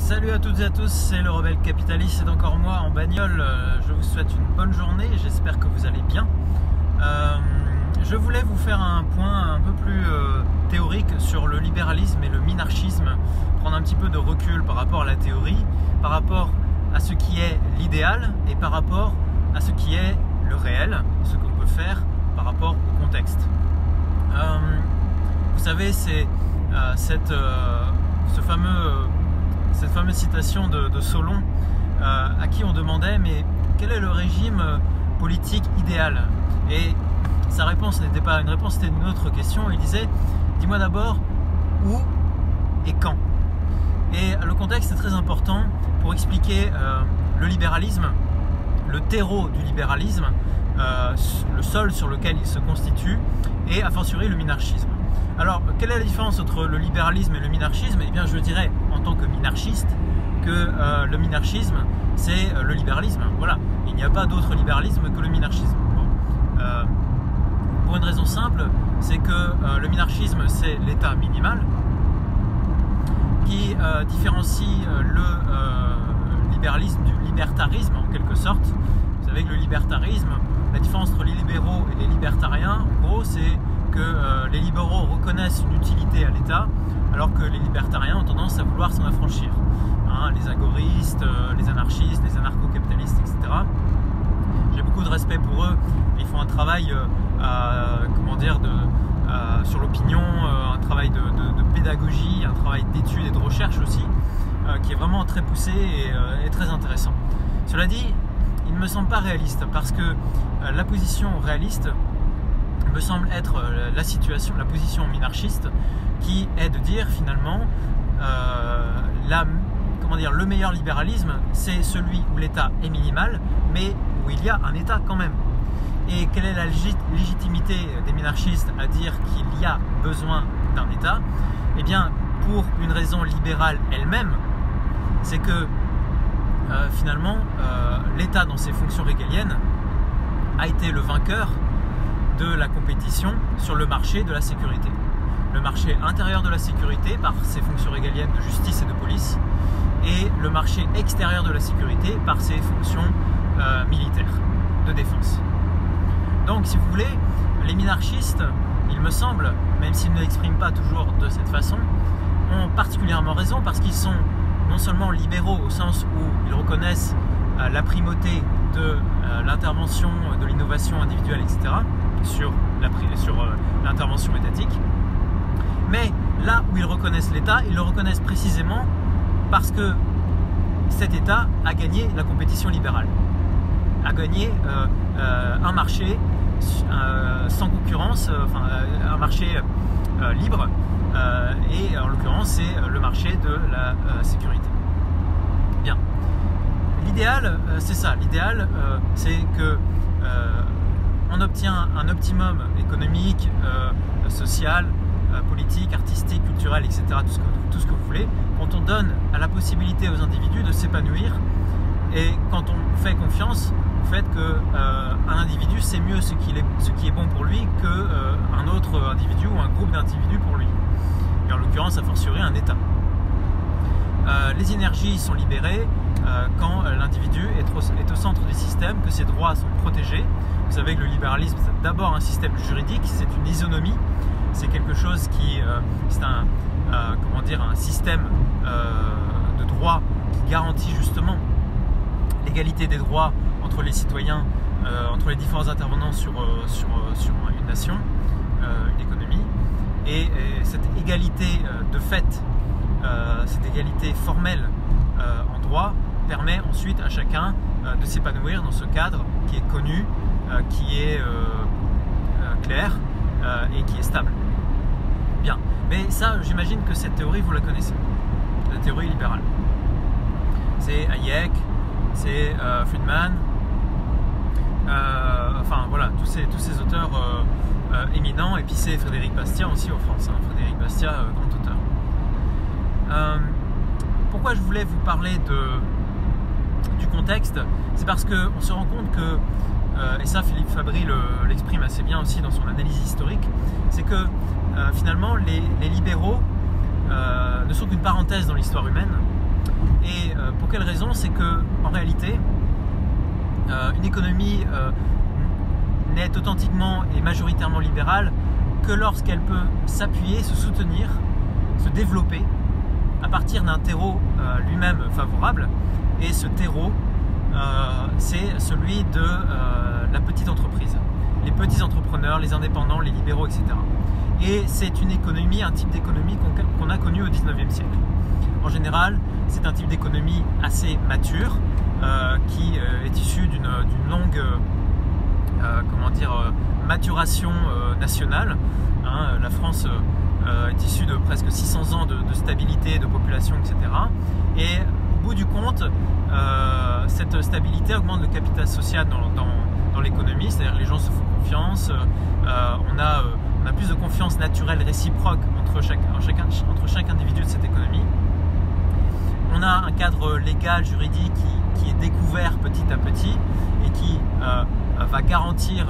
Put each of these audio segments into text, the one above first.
Salut à toutes et à tous, c'est le Rebelle Capitaliste, c'est encore moi en bagnole. Je vous souhaite une bonne journée, j'espère que vous allez bien. Je voulais vous faire un point un peu plus théorique sur le libéralisme et le minarchisme, prendre un petit peu de recul par rapport à la théorie, par rapport à ce qui est l'idéal et par rapport à ce qui est le réel, ce qu'on peut faire par rapport au contexte. Vous savez, c'est cette fameuse citation de Solon à qui on demandait mais quel est le régime politique idéal, et sa réponse n'était pas une réponse, c'était une autre question. Il disait dis-moi d'abord où et quand. Et le contexte est très important pour expliquer le libéralisme, le terreau du libéralisme, le sol sur lequel il se constitue, et a fortiori le minarchisme. Alors, quelle est la différence entre le libéralisme et le minarchisme? Eh bien, je dirais, en tant que minarchiste, que le minarchisme, c'est le libéralisme. Voilà, il n'y a pas d'autre libéralisme que le minarchisme. Bon. Pour une raison simple, c'est que le minarchisme, c'est l'état minimal, qui différencie le libéralisme du libertarisme, en quelque sorte. Vous savez que le libertarisme, la différence entre les libéraux et les libertariens, en gros, c'est que les libéraux reconnaissent une utilité à l'État, alors que les libertariens ont tendance à vouloir s'en affranchir. Hein, les agoristes, les anarchistes, les anarcho-capitalistes, etc. J'ai beaucoup de respect pour eux. Ils font un travail sur l'opinion, un travail de pédagogie, un travail d'études et de recherche aussi, qui est vraiment très poussé et très intéressant. Cela dit, il ne me semble pas réaliste, parce que la position réaliste me semble être la position minarchiste, qui est de dire finalement le meilleur libéralisme, c'est celui où l'État est minimal, mais où il y a un État quand même. Et quelle est la légitimité des minarchistes à dire qu'il y a besoin d'un État? Eh bien, pour une raison libérale elle-même, c'est que finalement, l'État dans ses fonctions régaliennes a été le vainqueur de la compétition sur le marché de la sécurité. Le marché intérieur de la sécurité par ses fonctions régaliennes de justice et de police, et le marché extérieur de la sécurité par ses fonctions militaires, de défense. Donc, si vous voulez, les minarchistes, il me semble, même s'ils ne l'expriment pas toujours de cette façon, ont particulièrement raison, parce qu'ils sont non seulement libéraux au sens où ils reconnaissent la primauté de l'intervention, de l'innovation individuelle, etc., sur l'intervention étatique, mais là où ils reconnaissent l'État, ils le reconnaissent précisément parce que cet État a gagné la compétition libérale, a gagné un marché sans concurrence, un marché libre, et en l'occurrence c'est le marché de la sécurité. Bien. L'idéal, c'est ça. L'idéal, c'est que on obtient un optimum économique, social, politique, artistique, culturel, etc., tout ce que vous voulez, quand on donne à la possibilité aux individus de s'épanouir, et quand on fait confiance au fait qu'un individu sait mieux ce qui est bon pour lui qu'un autre individu ou un groupe d'individus pour lui, et en l'occurrence a fortiori un État. Les énergies sont libérées quand l'individu est au centre du système, que ses droits sont protégés. Vous savez que le libéralisme, c'est d'abord un système juridique, c'est une isonomie, c'est quelque chose qui, c'est un système de droit qui garantit justement l'égalité des droits entre les citoyens, entre les différents intervenants sur une nation, une économie, et cette égalité de fait, cette égalité formelle en droit, permet ensuite à chacun de s'épanouir dans ce cadre qui est connu, qui est clair et qui est stable. Bien, mais ça, j'imagine que cette théorie, vous la connaissez, la théorie libérale. C'est Hayek, c'est Friedman, voilà, tous ces auteurs éminents, et puis c'est Frédéric Bastiat aussi en France, hein, Frédéric Bastiat, grand auteur. Pourquoi je voulais vous parler du contexte? C'est parce qu'on se rend compte que, et ça Philippe Fabry l'exprime assez bien aussi dans son analyse historique, c'est que finalement les libéraux ne sont qu'une parenthèse dans l'histoire humaine. Et pour quelle raison? C'est que en réalité, une économie n'est authentiquement et majoritairement libérale que lorsqu'elle peut s'appuyer, se soutenir, se développer à partir d'un terreau lui-même favorable. Et ce terreau, c'est celui de la petite entreprise, les petits entrepreneurs, les indépendants, les libéraux, etc. Et c'est une économie, un type d'économie qu'on a connu au 19e siècle. En général, c'est un type d'économie assez mature qui est issu d'une longue maturation nationale. La France est issue de presque 600 ans de stabilité, de population, etc. Et au bout du compte, cette stabilité augmente le capital social dans l'économie, c'est-à-dire que les gens se font confiance, on a plus de confiance naturelle réciproque entre chaque individu de cette économie. On a un cadre légal, juridique qui est découvert petit à petit et qui va garantir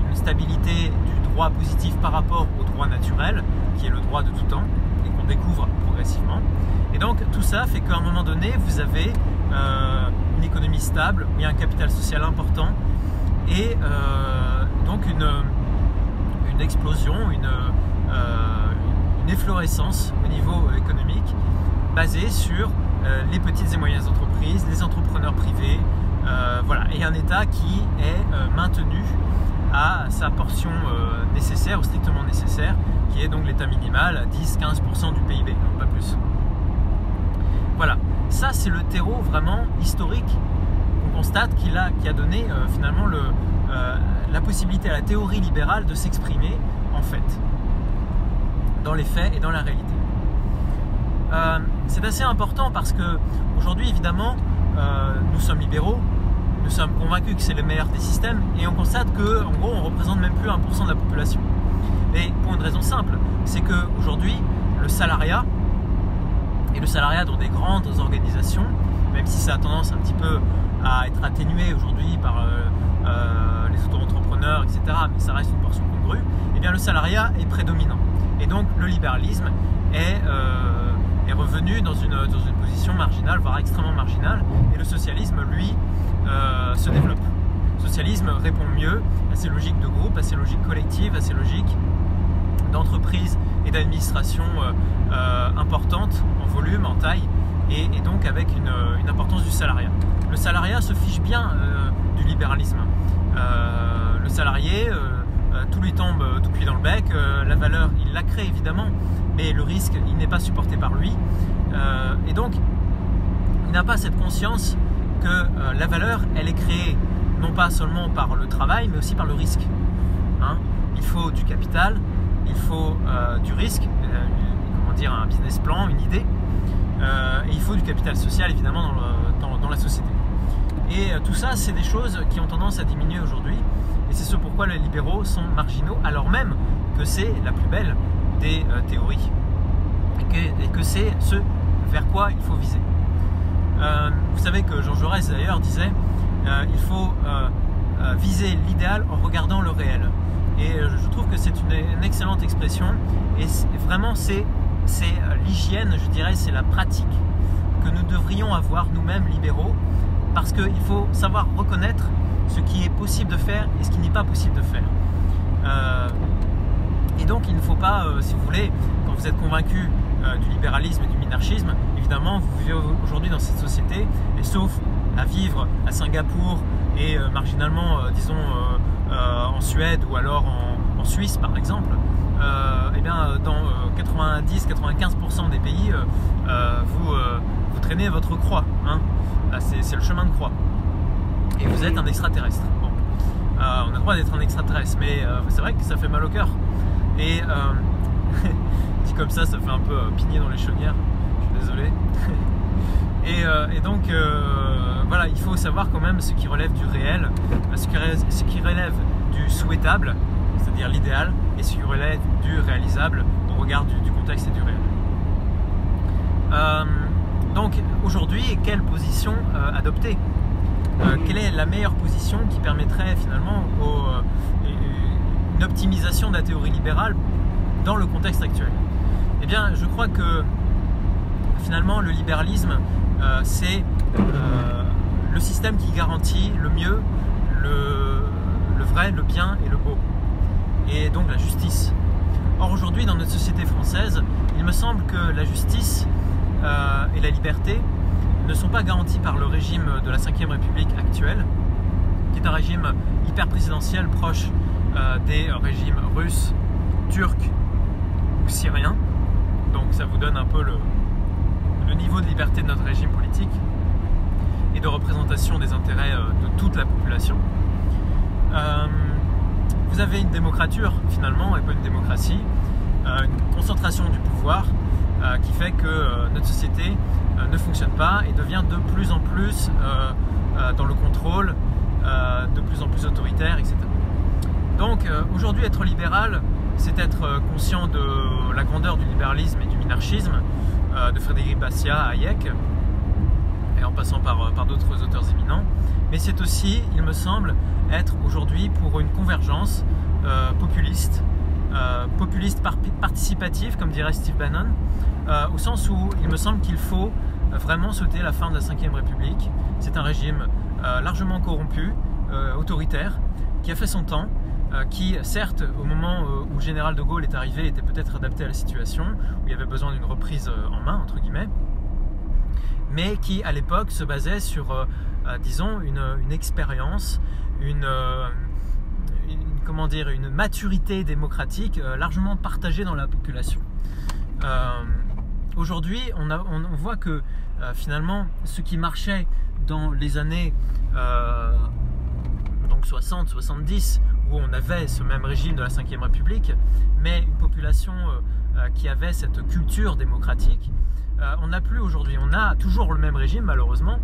une stabilité du droit positif par rapport au droit naturel, qui est le droit de tout temps et qu'on découvre progressivement. Et donc tout ça fait qu'à un moment donné, vous avez une économie stable, où il y a un capital social important et donc une explosion, une efflorescence au niveau économique basée sur les petites et moyennes entreprises, les entrepreneurs privés, voilà, et un État qui est maintenu à sa portion nécessaire ou strictement nécessaire, qui est donc l'État minimal à 10-15% du PIB, non pas plus. Voilà, ça c'est le terreau vraiment historique qu'on constate qui a donné finalement la possibilité à la théorie libérale de s'exprimer en fait, dans les faits et dans la réalité. C'est assez important parce que aujourd'hui évidemment nous sommes libéraux, nous sommes convaincus que c'est le meilleur des systèmes et on constate qu'en gros on représente même plus 1% de la population. Et pour une raison simple, c'est qu'aujourd'hui le salariat, et le salariat dans des grandes organisations, même si ça a tendance un petit peu à être atténué aujourd'hui par les auto-entrepreneurs, etc., mais ça reste une portion congrue, et bien le salariat est prédominant. Et donc le libéralisme est revenu dans une position marginale, voire extrêmement marginale, et le socialisme, lui, se développe. Le socialisme répond mieux à ces logiques de groupe, à ces logiques collectives, à ces logiques d'entreprise et d'administration importantes en volume, en taille, et donc avec une importance du salariat. Le salariat se fiche bien du libéralisme. Le salarié, tout lui tombe tout cuit dans le bec, la valeur, il la crée évidemment, mais le risque, il n'est pas supporté par lui. Et donc, il n'a pas cette conscience que la valeur, elle est créée non pas seulement par le travail, mais aussi par le risque. Il faut du capital, il faut du risque, un business plan, une idée, et il faut du capital social évidemment dans la société. Et tout ça, c'est des choses qui ont tendance à diminuer aujourd'hui, et c'est ce pourquoi les libéraux sont marginaux, alors même que c'est la plus belle des théories, et que c'est ce vers quoi il faut viser. Vous savez que Jean Jaurès d'ailleurs disait il faut viser l'idéal en regardant le réel. Et je trouve que c'est une excellente expression, et vraiment c'est l'hygiène, je dirais, c'est la pratique que nous devrions avoir nous-mêmes libéraux, parce qu'il faut savoir reconnaître ce qui est possible de faire et ce qui n'est pas possible de faire. Et donc il ne faut pas, si vous voulez, quand vous êtes convaincu du libéralisme et du minarchisme, évidemment vous vivez aujourd'hui dans cette société, et sauf à vivre à Singapour et marginalement, disons, en Suède ou alors en Suisse par exemple, et bien dans 90-95% des pays, vous traînez votre croix, c'est le chemin de croix, et vous êtes un extraterrestre. Bon. On a le droit d'être un extraterrestre, mais c'est vrai que ça fait mal au cœur, et dit comme ça fait un peu pigner dans les chaumières, je suis désolé. Et donc voilà, il faut savoir quand même ce qui relève du réel, ce qui relève du souhaitable, c'est-à-dire l'idéal, et ce qui relève du réalisable au regard du contexte et du réel. Donc aujourd'hui, quelle position adopter? Quelle est la meilleure position qui permettrait finalement une optimisation de la théorie libérale dans le contexte actuel? Eh bien, je crois que finalement, le libéralisme, c'est le système qui garantit le mieux, le vrai, le bien et le beau, et donc la justice. Or aujourd'hui, dans notre société française, il me semble que la justice et la liberté ne sont pas garanties par le régime de la Ve République actuelle, qui est un régime hyper présidentiel proche des régimes russes, turcs ou syriens. Donc ça vous donne un peu le niveau de liberté de notre régime politique et de représentation des intérêts de toute la population. Vous avez une démocrature finalement, et pas une démocratie, une concentration du pouvoir qui fait que notre société ne fonctionne pas et devient de plus en plus dans le contrôle, de plus en plus autoritaire, etc. Donc aujourd'hui, être libéral, c'est être conscient de la grandeur du libéralisme et du minarchisme, de Frédéric Bastiat à Hayek, et en passant par d'autres auteurs éminents. Mais c'est aussi, il me semble, être aujourd'hui pour une convergence populiste participative, comme dirait Steve Bannon, au sens où il me semble qu'il faut vraiment sauter la fin de la Ve République. C'est un régime largement corrompu, autoritaire, qui a fait son temps, qui certes au moment où Général de Gaulle est arrivé était peut-être adapté à la situation, où il y avait besoin d'une reprise en main, entre guillemets, mais qui à l'époque se basait sur, disons, une expérience, une maturité démocratique largement partagée dans la population. Aujourd'hui, on voit que finalement, ce qui marchait dans les années 60-70, où on avait ce même régime de la Ve République, mais une population qui avait cette culture démocratique, on n'a plus aujourd'hui. On a toujours le même régime, malheureusement,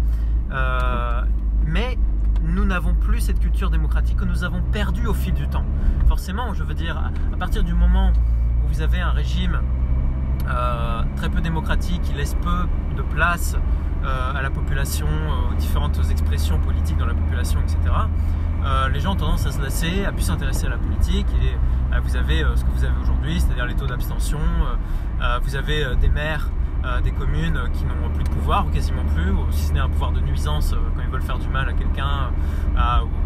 mais nous n'avons plus cette culture démocratique que nous avons perdue au fil du temps. Forcément, je veux dire, à partir du moment où vous avez un régime très peu démocratique, qui laisse peu de place à la population, aux différentes expressions politiques dans la population, etc., les gens ont tendance à se lasser, à plus s'intéresser à la politique, et vous avez ce que vous avez aujourd'hui, c'est-à-dire les taux d'abstention, vous avez des maires, des communes qui n'ont plus de pouvoir, ou quasiment plus, ou si ce n'est un pouvoir de nuisance quand ils veulent faire du mal à quelqu'un,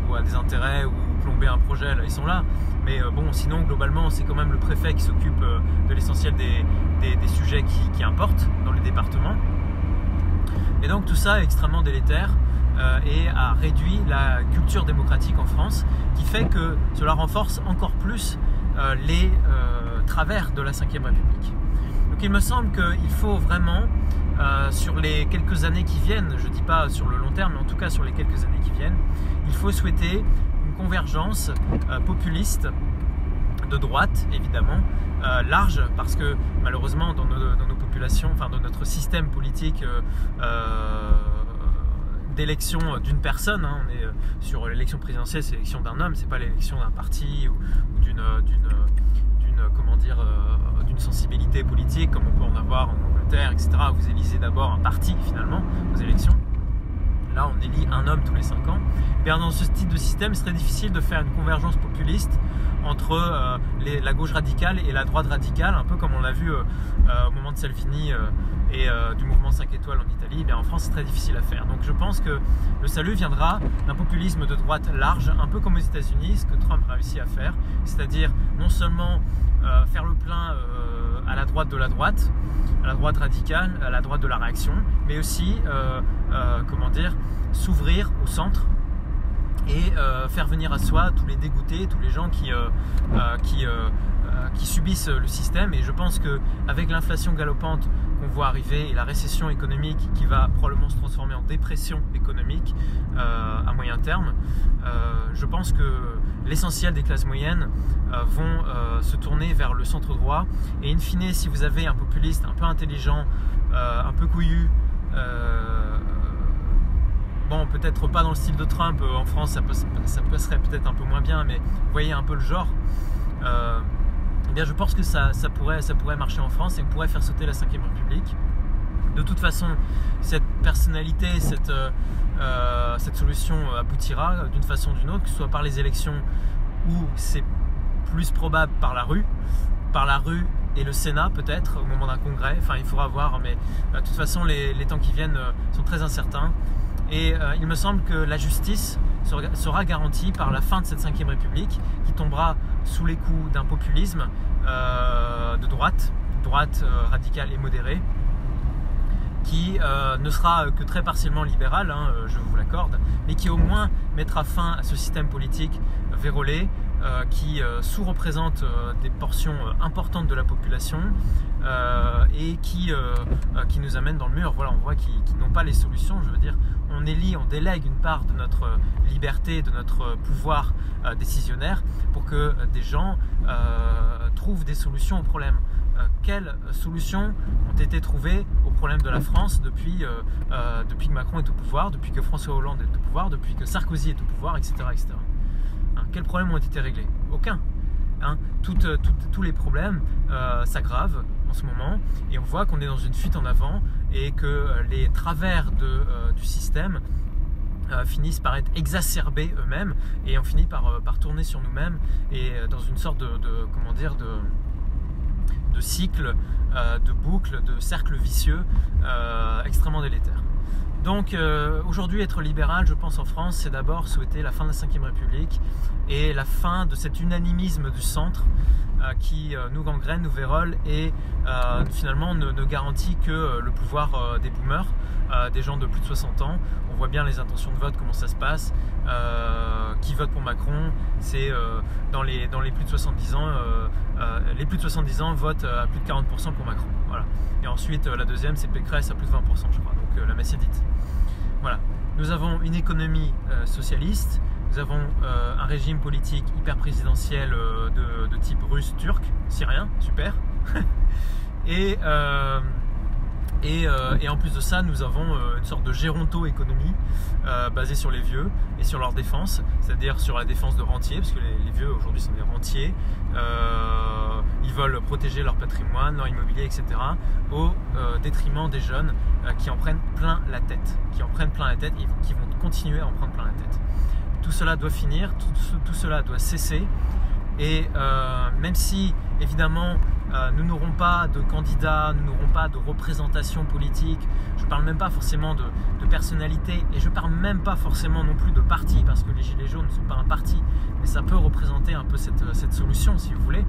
ou à des intérêts, ou plomber un projet, là ils sont là. Mais bon, sinon globalement c'est quand même le préfet qui s'occupe de l'essentiel des sujets qui importent dans les départements. Et donc tout ça est extrêmement délétère et a réduit la culture démocratique en France, qui fait que cela renforce encore plus les travers de la Ve République. Donc il me semble qu'il faut vraiment, sur les quelques années qui viennent, je ne dis pas sur le long terme, mais en tout cas sur les quelques années qui viennent, il faut souhaiter une convergence populiste de droite, évidemment, large, parce que malheureusement dans nos populations, enfin dans notre système politique d'élection d'une personne, hein, on est sur l'élection présidentielle, c'est l'élection d'un homme, c'est pas l'élection d'un parti ou d'une sensibilité politique comme on peut en avoir en Angleterre, etc. Vous élisez d'abord un parti finalement aux élections. Là, on élit un homme tous les 5 ans. Bien, dans ce type de système, c'est très difficile de faire une convergence populiste entre la gauche radicale et la droite radicale, un peu comme on l'a vu au moment de Salvini et du mouvement 5 étoiles en Italie. Bien, en France, c'est très difficile à faire. Donc je pense que le salut viendra d'un populisme de droite large, un peu comme aux États-Unis, ce que Trump a réussi à faire, c'est-à-dire non seulement faire le plein à la droite de la droite, à la droite radicale, à la droite de la réaction, mais aussi s'ouvrir au centre et faire venir à soi tous les dégoûtés, tous les gens qui subissent le système. Et je pense qu'avec l'inflation galopante qu'on voit arriver et la récession économique qui va probablement se transformer en dépression économique à moyen terme, je pense que l'essentiel des classes moyennes vont se tourner vers le centre droit. Et in fine, si vous avez un populiste un peu intelligent, un peu couillu, bon, peut-être pas dans le style de Trump, en France ça passerait peut-être un peu moins bien, mais vous voyez un peu le genre, eh bien je pense que ça pourrait marcher en France et on pourrait faire sauter la Ve République. De toute façon, cette personnalité, cette solution aboutira d'une façon ou d'une autre, que ce soit par les élections ou c'est plus probable par la rue et le Sénat peut-être au moment d'un congrès. Enfin, il faudra voir, mais de toute façon, les temps qui viennent sont très incertains. Et il me semble que la justice sera garantie par la fin de cette 5e République, qui tombera sous les coups d'un populisme de droite radicale et modérée, qui ne sera que très partiellement libéral, hein, je vous l'accorde, mais qui au moins mettra fin à ce système politique vérolé, qui sous-représente des portions importantes de la population et qui nous amène dans le mur. Voilà, on voit qu'ils n'ont pas les solutions. Je veux dire, on délègue une part de notre liberté, de notre pouvoir décisionnaire pour que des gens trouvent des solutions aux problèmes. Quelles solutions ont été trouvées au problème de la France depuis que Macron est au pouvoir, depuis que François Hollande est au pouvoir, depuis que Sarkozy est au pouvoir, etc. etc. Quels problèmes ont été réglés? Aucun. Tous les problèmes s'aggravent en ce moment et on voit qu'on est dans une fuite en avant et que les travers du système finissent par être exacerbés eux-mêmes et on finit par tourner sur nous-mêmes et dans une sorte de cycle, de boucle, de cercle vicieux extrêmement délétère. Donc aujourd'hui, être libéral, je pense en France, c'est d'abord souhaiter la fin de la 5e République et la fin de cet unanimisme du centre qui nous gangrène, nous vérole et finalement ne garantit que le pouvoir des boomers, des gens de plus de 60 ans. On voit bien les intentions de vote, comment ça se passe, qui votent pour Macron, c'est dans les plus de 70 ans, les plus de 70 ans votent à plus de 40% pour Macron. Voilà. Et ensuite, la deuxième, c'est Pécresse à plus de 20%, je crois, donc la messe est dite. Voilà. Nous avons une économie socialiste, nous avons un régime politique hyper présidentiel de type russe, turc, syrien, super. Et en plus de ça, nous avons une sorte de géronto-économie basée sur les vieux et sur leur défense, c'est-à-dire sur la défense de rentiers, parce que les vieux aujourd'hui sont des rentiers. Ils veulent protéger leur patrimoine, leur immobilier, etc. au détriment des jeunes qui en prennent plein la tête, et qui vont continuer à en prendre plein la tête. Tout cela doit finir, tout cela doit cesser. Et même si, évidemment, nous n'aurons pas de candidats, nous n'aurons pas de représentation politique, je ne parle même pas forcément de personnalité, et je ne parle même pas forcément non plus de parti, parce que les Gilets jaunes ne sont pas un parti, mais ça peut représenter un peu cette solution, si vous voulez,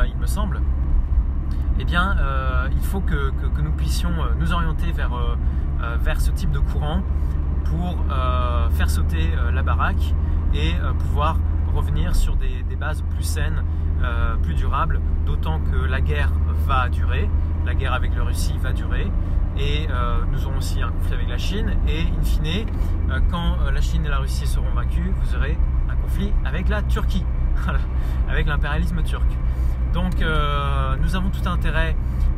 il me semble. Eh bien, il faut que nous puissions nous orienter vers ce type de courant pour faire sauter la baraque et pouvoir revenir sur des bases plus saines, plus durables, d'autant que la guerre va durer, la guerre avec la Russie va durer, et nous aurons aussi un conflit avec la Chine, et in fine, quand la Chine et la Russie seront vaincues, vous aurez un conflit avec la Turquie, avec l'impérialisme turc. Donc nous avons tout intérêt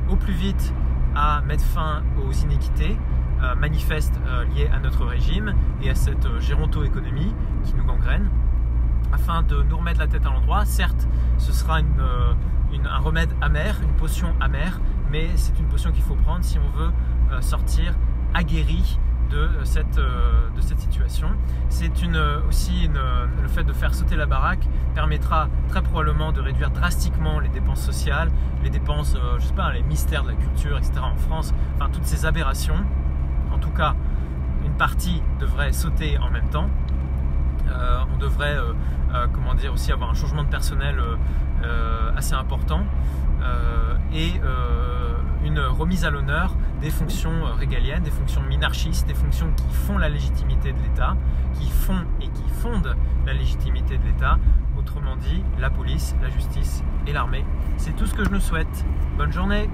au plus vite à mettre fin aux inéquités manifestes liées à notre régime et à cette géronto-économie qui nous gangrène, afin de nous remettre la tête à l'endroit. Certes, ce sera un remède amer, une potion amère, mais c'est une potion qu'il faut prendre si on veut sortir aguerri de cette situation. C'est aussi le fait de faire sauter la baraque permettra très probablement de réduire drastiquement les dépenses sociales, les dépenses, je sais pas, les mystères de la culture, etc. en France, enfin toutes ces aberrations. En tout cas, une partie devrait sauter en même temps. On devrait aussi avoir un changement de personnel assez important et une remise à l'honneur des fonctions régaliennes, des fonctions minarchistes, des fonctions qui font la légitimité de l'État, qui fondent la légitimité de l'État, autrement dit la police, la justice et l'armée. C'est tout ce que je nous souhaite. Bonne journée!